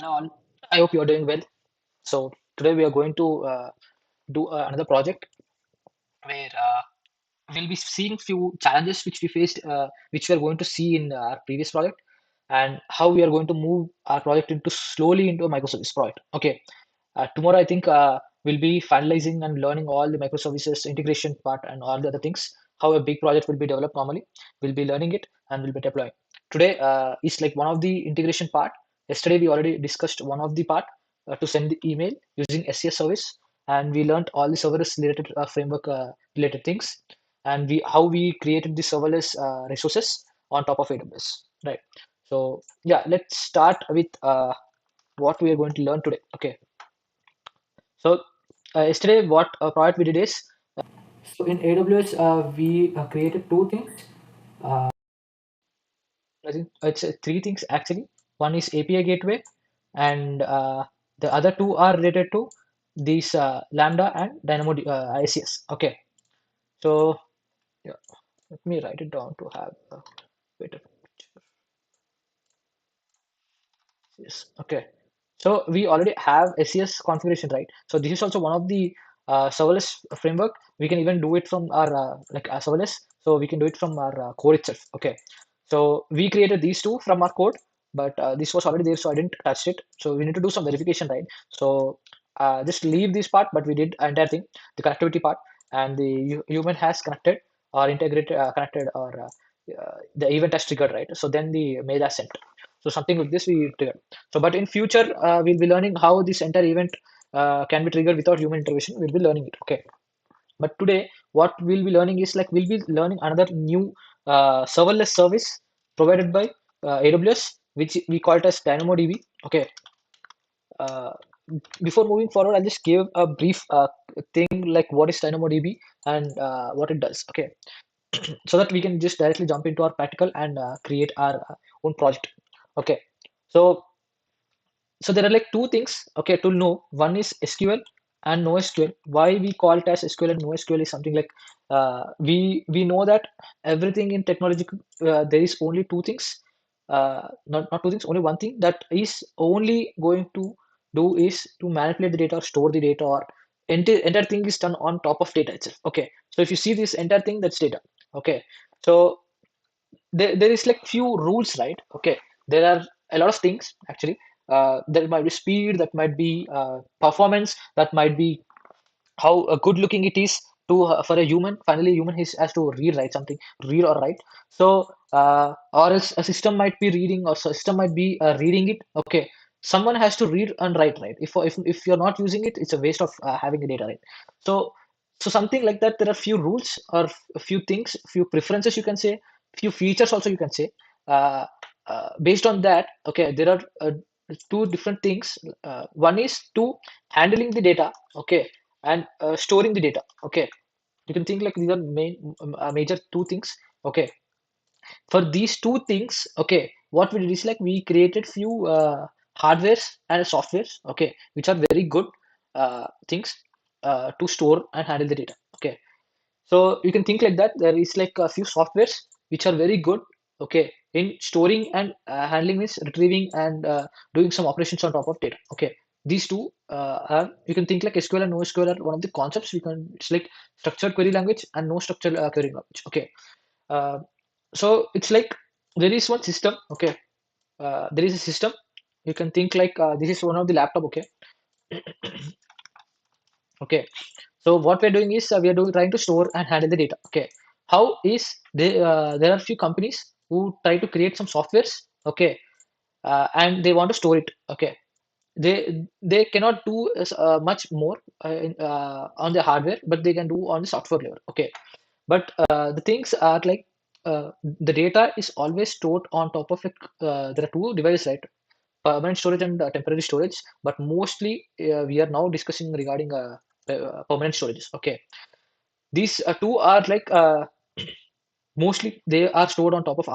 Hello all. I hope you are doing well. So today we are going to do another project where we'll be seeing few challenges which we faced, which we are going to see in our previous project, and how we are going to move our project into slowly into a microservice project. Okay. Tomorrow I think we'll be finalizing and learning all the microservices integration part and all the other things. How a big project will be developed normally. We'll be learning it and we'll be deploying. Today is like one of the integration part. Yesterday we already discussed one of the part to send the email using SES service, and we learned all the serverless related framework related things, and we how we created the serverless resources on top of AWS. Right. So yeah, let's start with what we are going to learn today. Okay. So yesterday, what project we did is, so in AWS, we created two things. Uh, I think it's three things actually. One is API gateway, and the other two are related to these Lambda and Dynamo ICS. Okay, so yeah, let me write it down to have a better picture. Yes. Okay. So we already have SES configuration, right? So this is also one of the serverless framework. We can even do it from our serverless. So we can do it from our code itself. Okay. So we created these two from our code, but this was already there, so I didn't touch it. So we need to do some verification, right? So just leave this part, but we did entire thing, the connectivity part, and the human has connected or integrated, connected, or the event has triggered, right? So then the mail has sent. So something like this we trigger. So, but in future, we'll be learning how this entire event can be triggered without human intervention. We'll be learning it. Okay. But today, what we'll be learning is like we'll be learning another new serverless service provided by AWS, which we call it as DynamoDB. Okay. Uh, Before moving forward, I'll just give a brief thing like what is DynamoDB and what it does. Okay. So that we can just directly jump into our practical and create our own project. Okay. So there are like two things, okay, to know. One is SQL and NoSQL. Why we call it as SQL and NoSQL is something like we know that everything in technology, there is only two things, not two things, only one thing that is only going to do is to manipulate the data or store the data, or entire thing is done on top of data itself. Okay, so if you see this entire thing, that's data. Okay, so there is like few rules, right? Okay, there are a lot of things actually. There might be speed, that might be performance, that might be how good looking it is to for a human. Finally human has to read, write something, read or write. So or else a system might be reading, or system might be reading it. Okay, someone has to read and write, right? If you're not using it, it's a waste of having the data, right? So something like that. There are few rules or a few things, few preferences, you can say, few features also, you can say. uh, Based on that, okay, there are two different things. One is to handling the data, okay, and storing the data. Okay, you can think like these are major two things. Okay, for these two things, okay, what we did is like we created few hardwares and softwares, okay, which are very good things to store and handle the data. Okay, so you can think like that. There is like a few softwares which are very good, okay, in storing and handling, means retrieving and doing some operations on top of data. Okay, these two are, you can think like SQL and NoSQL are one of the concepts. We can, it's like structured query language and no structured query language. Okay, uh, so it's like there is one system. Okay, there is a system. You can think like this is one of the laptop. Okay, okay. So what we're doing is we are doing trying to store and handle the data. Okay, how is there are few companies who try to create some softwares. Okay, and they want to store it. Okay, they cannot do much more on the hardware, but they can do on the software level. Okay, but the things are like the data is always stored on top of like there are two devices, right? Permanent storage and temporary storage, but mostly we are now discussing regarding permanent storages. Okay, these two are like mostly they are stored on top of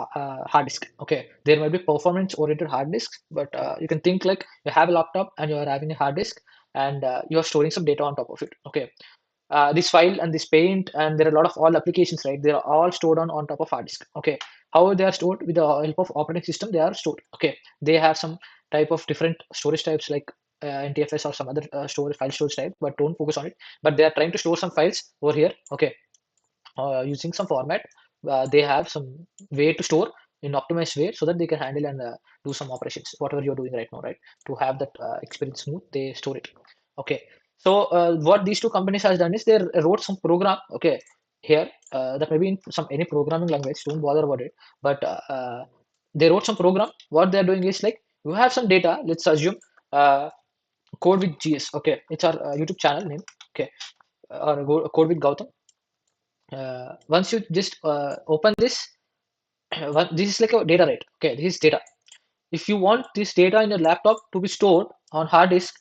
hard disk. Okay, there might be performance oriented hard disks, but you can think like you have a laptop and you are having a hard disk, and you are storing some data on top of it. Okay, this file and this paint, and there are a lot of all applications, right? They are all stored on top of hard disk. Okay, how they are stored? With the help of operating system they are stored. Okay, they have some type of different storage types like NTFS or some other storage file storage type, but don't focus on it. But they are trying to store some files over here. Okay, using some format. They have some way to store in optimized way so that they can handle and do some operations, whatever you're doing right now, right? To have that experience smooth, they store it. Okay. So what these two companies has done is they wrote some program. Okay, here that may be in some any programming language. Don't bother about it. But they wrote some program. What they're doing is like you have some data. Let's assume code with GS. Okay, it's our YouTube channel name. Okay, or code with Gautam. Once you just open this, this is like a data, right? Okay, this is data. If you want this data in your laptop to be stored on hard disk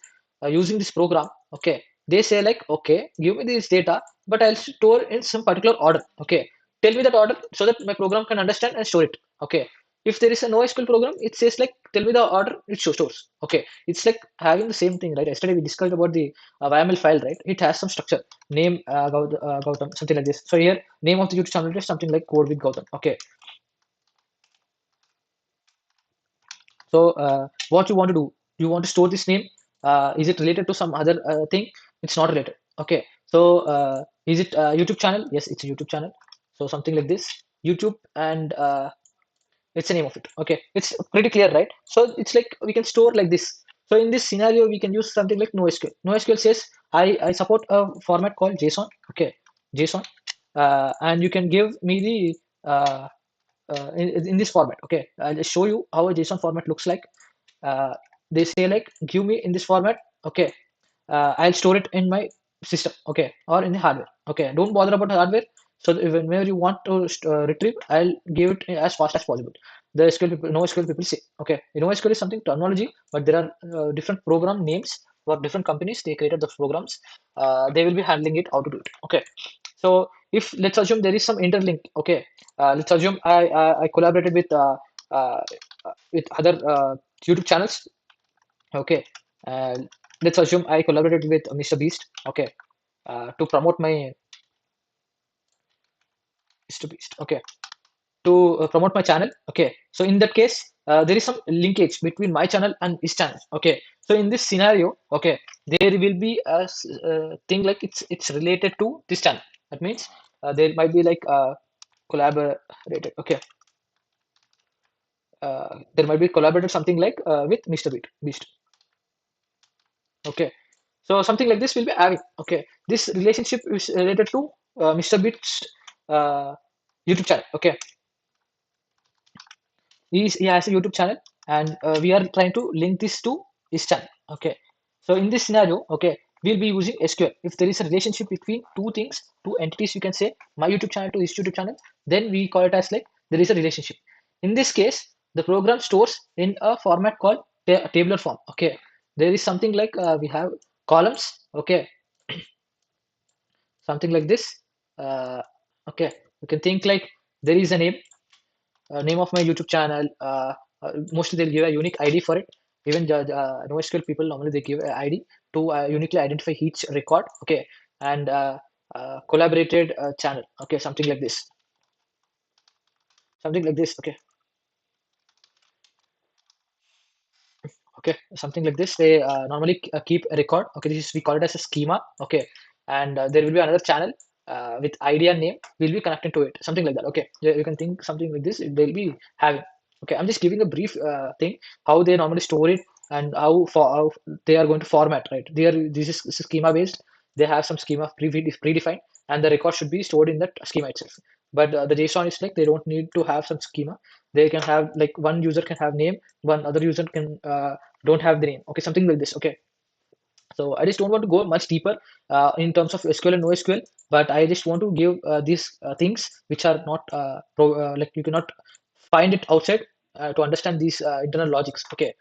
using this program, okay, they say like, okay, give me this data, but I'll store in some particular order. Okay, tell me that order so that my program can understand and store it. Okay, if there is a NoSQL program, it says like, tell me the order it stores. Okay, it's like having the same thing, right? Yesterday we discussed about the YAML file, right? It has some structure, name Gautam, something like this. So here, name of the YouTube channel is something like code with Gautam. Okay, so what you want to do, you want to store this name. Is it related to some other thing? It's not related. Okay. So is it YouTube channel? Yes, it's a YouTube channel. So something like this, YouTube, and it's the name of it. Okay, it's pretty clear, right? So it's like we can store like this. So in this scenario, we can use something like NoSQL. NoSQL says I support a format called JSON. Okay, JSON, and you can give me the in this format. Okay, I'll just show you how a JSON format looks like. uh, they say like give me in this format. Okay, I'll store it in my system. Okay, or in the hardware. Okay, don't bother about hardware. So whenever you want to retrieve, I'll give it as fast as possible. The SQL people, NoSQL people say. Okay, NoSQL is something terminology, but there are different program names for different companies. They created the programs. They will be handling it how to do it. Okay, so if let's assume there is some interlink. Okay, let's assume I collaborated uh, with other YouTube channels. Okay, uh, let's assume I collaborated with Mr. Beast. Okay, to promote my Mr. Beast. Okay, to promote my channel. Okay, so in that case, there is some linkage between my channel and his channel. Okay, so in this scenario, okay, there will be a thing like it's related to this channel. That means there might be like collaborated. Okay, there might be collaborated something like with Mr. Beast. Okay, so something like this will be having. Okay, this relationship is related to Mr. Beast uh, YouTube channel. Okay, he has a YouTube channel, and we are trying to link this to his channel. Okay, so in this scenario, okay, we'll be using SQL. If there is a relationship between two things, two entities, you can say my YouTube channel to his YouTube channel, then we call it as like there is a relationship. In this case, the program stores in a format called tabular form. Okay, there is something like we have columns. Okay, something like this. Uh, okay, you can think like there is a name of my YouTube channel. Mostly they'll give a unique ID for it. Even NoSQL people normally they give an ID to uniquely identify each record. Okay, and collaborated channel. Okay, something like this. Something like this. Okay, okay, something like this. They normally keep a record. Okay, this is we call it as a schema. Okay, and there will be another channel with ID and name. We'll be connecting to it. Something like that. Okay, you can think something like this. They'll be having. Okay, I'm just giving a brief thing how they normally store it and how they are going to format. Right, this is schema based. They have some schema predefined, and the record should be stored in that schema itself. But the JSON is like they don't need to have some schema. They can have like one user can have name, one other user can don't have the name. Okay, something like this. Okay, so I just don't want to go much deeper in terms of SQL and NoSQL, but I just want to give these things which are not like you cannot find it outside to understand these internal logics. Okay,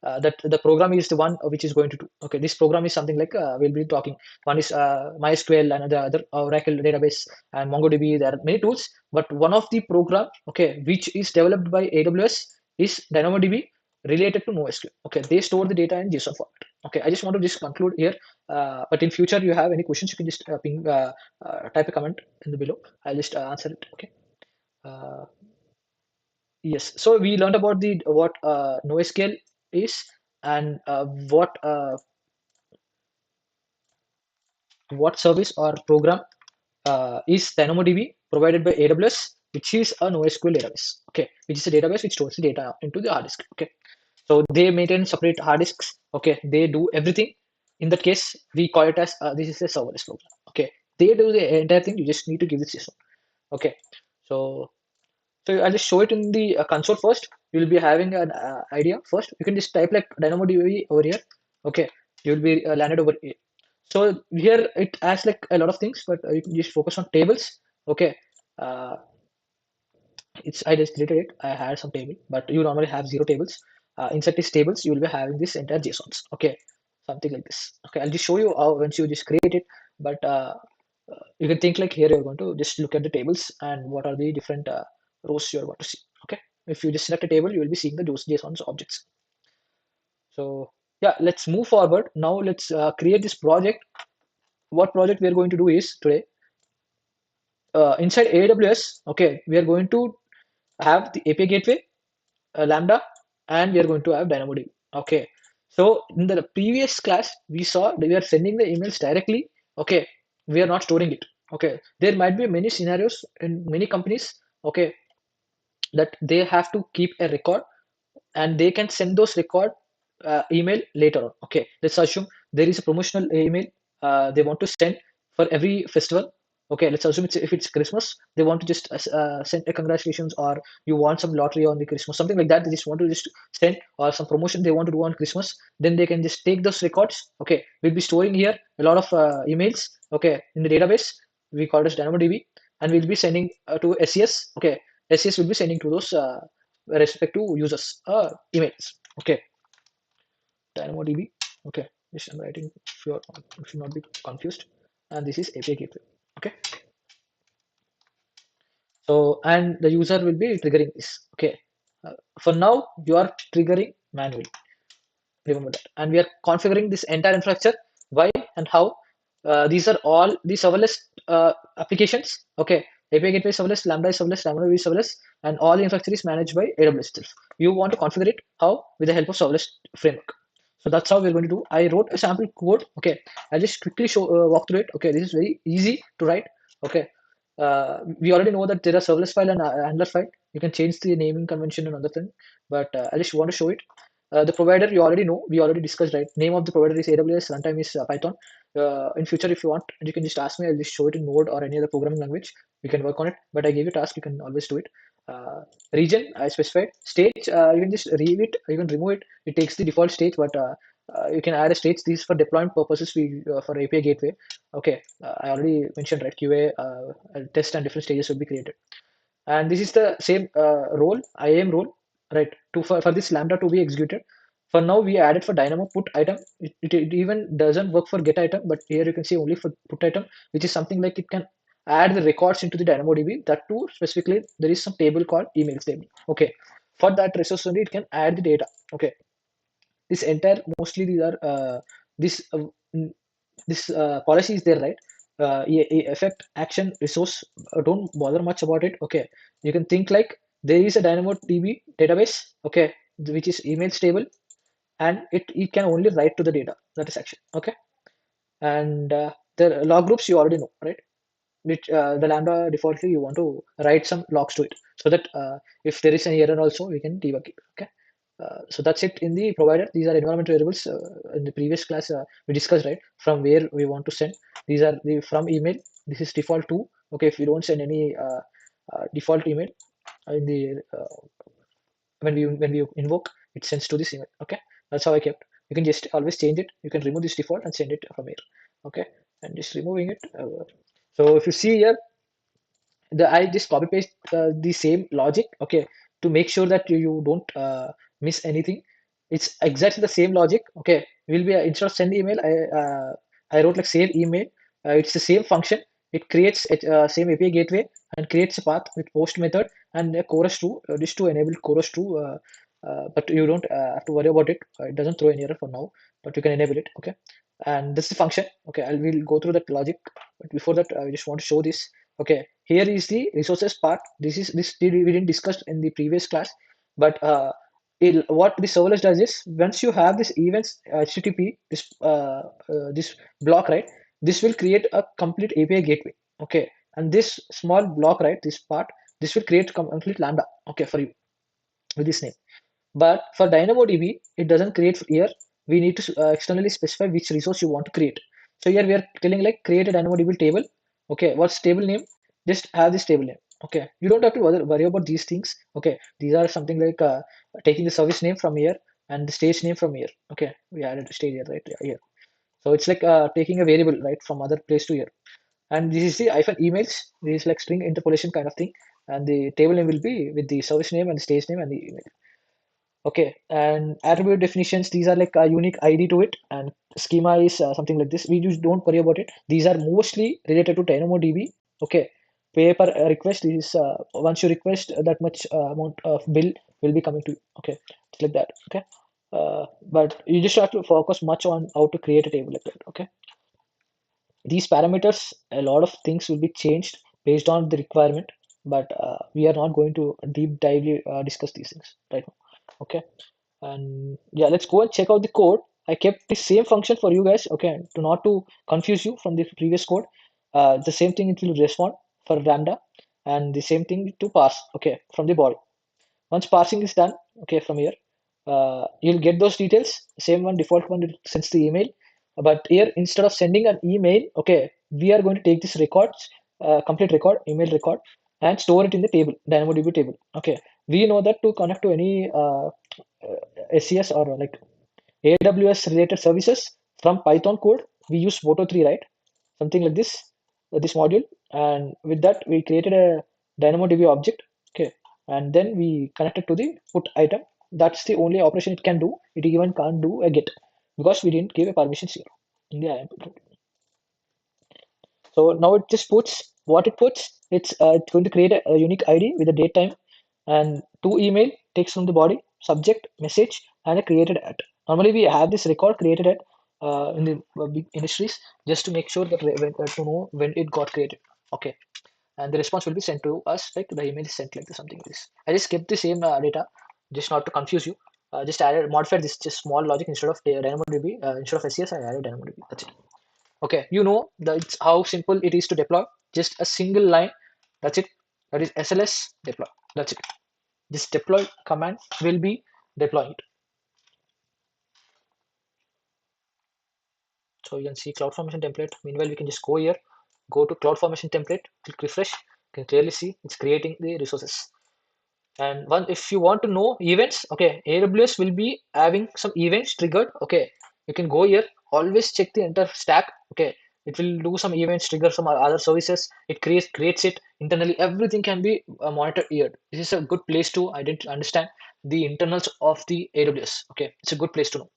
that the program is the one which is going to do. Okay, this program is something like we'll be talking. One is MySQL, and the other Oracle database and MongoDB. There are many tools, but one of the program, okay, which is developed by AWS is DynamoDB related to NoSQL. Okay, they store the data in JSON format. Okay, I just want to just conclude here. But in future, you have any questions, you can just type a comment in the below. I'll just answer it. Okay. Uh, yes. So we learned about the what NoSQL is, and what service or program is DynamoDB provided by AWS, which is a NoSQL database. Okay, which is a database which stores the data into the hard disk. Okay, so they maintain separate hard disks. Okay, they do everything. In that case, we call it as this is a serverless program. Okay, they do the entire thing. You just need to give this JSON. Okay, so I'll just show it in the console first. You'll be having an idea first. You can just type like DynamoDB over here. Okay, you'll be landed over here. So here it has like a lot of things, but you can just focus on tables. Okay, uh, it's I just deleted it. I had some table, but you normally have zero tables. Inside these tables, you will be having this entire JSONs. Okay, something like this. Okay, I'll just show you how once you just create it. But you can think like here you're going to just look at the tables and what are the different rows you're going to see. Okay, if you just select a table, you will be seeing the those JSONs objects. So yeah, let's move forward. Now let's create this project. What project we are going to do is today inside AWS. Okay, we are going to have the API gateway, Lambda, and we are going to have DynamoDB. Okay, so in the previous class, we saw that we are sending the emails directly. Okay, we are not storing it. Okay, there might be many scenarios in many companies. Okay, that they have to keep a record and they can send those record email later on. Okay, let's assume there is a promotional email they want to send for every festival. Okay, let's assume if it's Christmas, they want to just send a congratulations, or you want some lottery on the Christmas, something like that. They just want to just send, or some promotion they want to do on Christmas. Then they can just take those records. Okay, we'll be storing here a lot of emails. Okay, in the database we call it as DynamoDB, and we'll be sending to SES. Okay, SES will be sending to those respective users emails. Okay, DynamoDB. Okay, this I'm writing if you should not be confused. And this is API gateway. Okay, so and the user will be triggering this. Okay, for now you are triggering manually. Remember that, and we are configuring this entire infrastructure. Why and how? These are all the serverless applications. Okay, API gateway serverless, Lambda is serverless, DynamoDB is serverless, and all the infrastructure is managed by AWS itself. You want to configure it how? With the help of serverless framework. So that's how we're going to do. I wrote a sample code. Okay, I'll just quickly show walk through it. Okay, this is very easy to write. Okay, we already know that there are serverless file and handler file. You can change the naming convention and other thing, but I just want to show it. The provider you already know, we already discussed, right? Name of the provider is AWS, runtime is Python. In future, if you want, you can just ask me. I'll just show it in Node or any other programming language. We can work on it. But I gave you a task. You can always do it. Region I specified. Stage you can just leave it. You can remove it. It takes the default stage, but you can add a stage. These for deployment purposes. We for API gateway. Okay, I already mentioned, right? QA test and different stages will be created. And this is the same role, IAM role, right? For this Lambda to be executed. For now, we added for Dynamo put item. It even doesn't work for get item, but here you can see only for put item, which is something like it can add the records into the DynamoDB. That too, specifically, there is some table called emails table. Okay, for that resource only, it can add the data. Okay, this entire mostly these are this this policy is there, right? Effect action resource, don't bother much about it. Okay, you can think like there is a DynamoDB database, okay, which is email stable, and it can only write to the data, that is action. Okay, and the log groups you already know, right? Which the Lambda defaultly you want to write some logs to it, so that if there is an error also we can debug it. Okay, so that's it in the provider. These are environment variables. In the previous class, we discussed, right, from where we want to send. These are the from email. This is default to. Okay, if you don't send any default email in the when we invoke, it sends to this email. Okay, that's how I kept. You can just always change it. You can remove this default and send it from here. Okay, and just removing it. So if you see here, I just copy paste the same logic, okay, to make sure that you don't miss anything. It's exactly the same logic. Okay, will be instead of send email, I wrote like save email. It's the same function. It creates a same API gateway and creates a path with post method and a chorus to this to enable chorus to. But you don't have to worry about it. It doesn't throw any error for now, but you can enable it. Okay, and this is the function. Okay, I will go through that logic. But before that, I just want to show this. Okay, here is the resources part. This is this we didn't discuss in the previous class, but what the serverless does is once you have this events HTTP this block, right, this will create a complete API gateway. Okay, and this small block, right, this part, this will create complete Lambda, okay, for you with this name. But for DynamoDB, it doesn't create here. We need to externally specify which resource you want to create. So here we are telling like create a DynamoDB table. Okay, what's table name? Just have this table name. Okay, you don't have to worry about these things. Okay, these are something like taking the service name from here and the stage name from here. Okay, we added the stage here, right? Yeah, here. So it's like taking a variable right from other place to here. And this is the hyphen emails. This is like string interpolation kind of thing. And the table name will be with the service name and the stage name and the email. Okay, and attribute definitions, these are like a unique ID to it, and schema is something like this. We just don't worry about it. These are mostly related to DynamoDB. Okay, pay per request is once you request that much amount of bill will be coming to you. Okay, it's like that. Okay, but you just have to focus much on how to create a table like that. Okay, these parameters, a lot of things will be changed based on the requirement, but we are not going to deep dive discuss these things right now. Okay, and yeah, let's go and check out the code. I kept the same function for you guys, okay, to not to confuse you from the previous code. The same thing it will respond for Lambda, and the same thing to parse, okay, from the body. Once parsing is done, okay, from here, you'll get those details. Same one, default one, it sends the email. But here, instead of sending an email, okay, we are going to take this records, complete record, email record, and store it in the table, DynamoDB table. Okay, we know that to connect to any SES or like AWS related services from Python code, we use Moto3, right? Something like this, this module. And with that, we created a DynamoDB object. Okay. And then we connected to the put item. That's the only operation it can do. It even can't do a get because we didn't give a permissions here in the IAM. So now it just puts what it puts. It's going to create a unique ID with a date time and two email takes from the body, subject, message, and a created at. Normally we have this record created at in the big industries just to make sure that to know when it got created. Okay, and the response will be sent to us like the email is sent like this, something like this. I just kept the same data just not to confuse you. Just added modified this just small logic instead of DynamoDB instead of SES I added DynamoDB. That's it. Okay, you know that's how simple it is to deploy. Just a single line. That's it. That is SLS deploy. That's it. This deploy command will be deploying it. So you can see CloudFormation template. Meanwhile, we can just go here, go to CloudFormation template, click refresh. You can clearly see it's creating the resources. And one, if you want to know events, okay, AWS will be having some events triggered. Okay, you can go here, always check the entire stack. Okay, it will do some events, trigger some other services. It creates it internally. Everything can be monitored here. This is a good place to understand the internals of the AWS. Okay, it's a good place to know.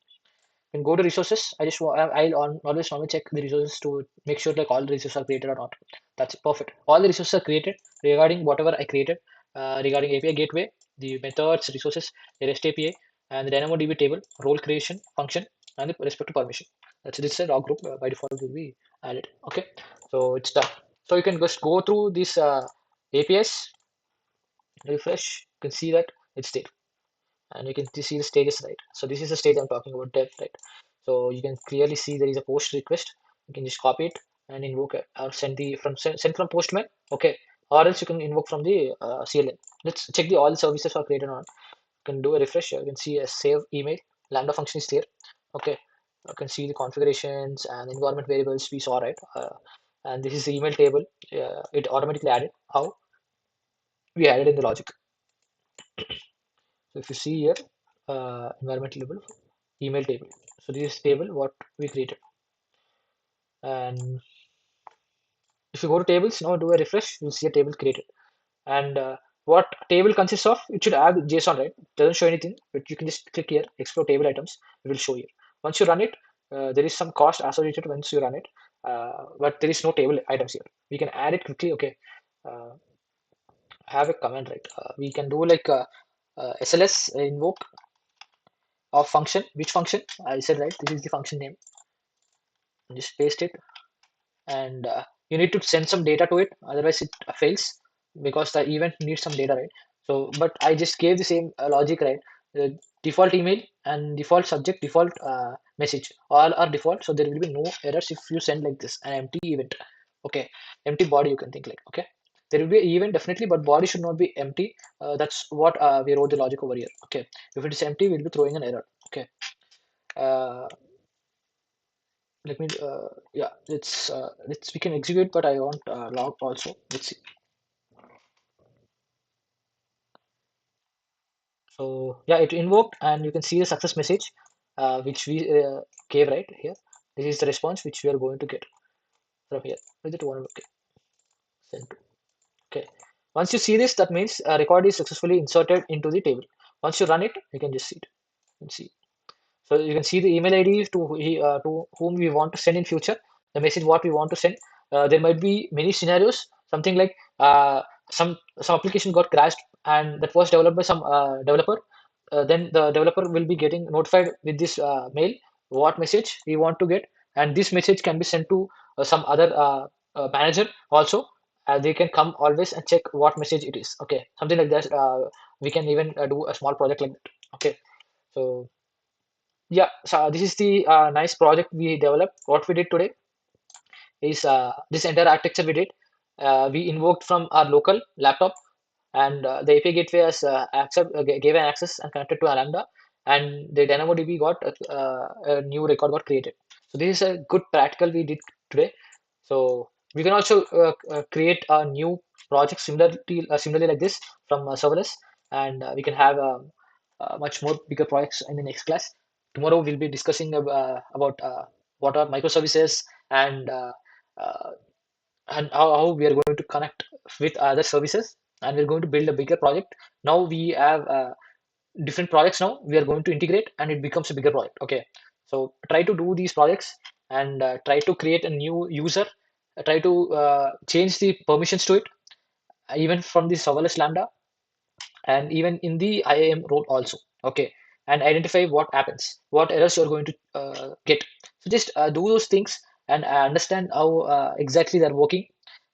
Can go to resources. I'll always normally check the resources to make sure like all the resources are created or not. That's perfect. All the resources are created regarding whatever I created regarding API gateway, the methods, resources, the REST API, and the DynamoDB table, role creation function, and the respective permission. That's this is a log group by default will be added. Okay, so it's done. So you can just go through these APIs, refresh. You can see that it's there and you can see the stages, right? So this is the stage I'm talking about, dev, right? So you can clearly see there is a post request. You can just copy it and invoke it or send from postman, okay, or else you can invoke from the CLN. Let's check the all the services are created on. You can do a refresh. You can see a save email. Lambda function is there, okay. You can see the configurations and environment variables we saw, right? And this is the email table. It automatically added how we added in the logic. So if you see here, environment label, email table. So this is table what we created. And if you go to tables, now do a refresh, you'll see a table created. And what table consists of, it should have JSON, right? It doesn't show anything, but you can just click here, explore table items, it will show here. Once you run it, there is some cost associated once you run it, but there is no table items here. We can add it quickly, okay. Uh, have a command, right? We can do like SLS invoke of function. Which function? I said, right, this is the function name. Just paste it and you need to send some data to it, otherwise it fails because the event needs some data, right? So but I just gave the same logic, right? uh, default email and default subject, default message, all are default. So there will be no errors if you send like this, an empty event. Okay, empty body you can think like, okay. There will be an event definitely, but body should not be empty. That's what we wrote the logic over here. Okay, if it is empty, we'll be throwing an error. Okay, uh, let me yeah, let's we can execute, but I want log also. Let's see. So yeah, it invoked, and you can see the success message, which we gave right here. This is the response which we are going to get from here. With it one, okay, send to. Okay. Once you see this, that means a record is successfully inserted into the table. Once you run it, you can just see it. You can see. So you can see the email ID to whom we want to send in future, the message what we want to send. There might be many scenarios, something like some application got crashed and that was developed by some developer. Then the developer will be getting notified with this mail what message we want to get, and this message can be sent to some other manager also. They can come always and check what message it is. Okay, something like that. We can even do a small project like that. Okay, so yeah, so this is the nice project we developed. What we did today is this entire architecture we did. We invoked from our local laptop, and the API gateway has gave an access and connected to a Lambda, and the DynamoDB got a new record got created. So this is a good practical we did today. So we can also create a new project similarly like this from serverless, and we can have much more bigger projects in the next class. Tomorrow we'll be discussing about what are microservices and uh, uh, and how we are going to connect with other services, and we're going to build a bigger project. Now we have different projects. Now we are going to integrate and it becomes a bigger project. Okay, so try to do these projects and try to create a new user, try to change the permissions to it, even from the serverless lambda and even in the IAM role also. Okay, and identify what happens, what errors you're going to get. So just do those things and understand how exactly they're working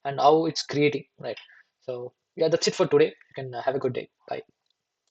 and how it's creating, right? So yeah, that's it for today. You can have a good day. Bye.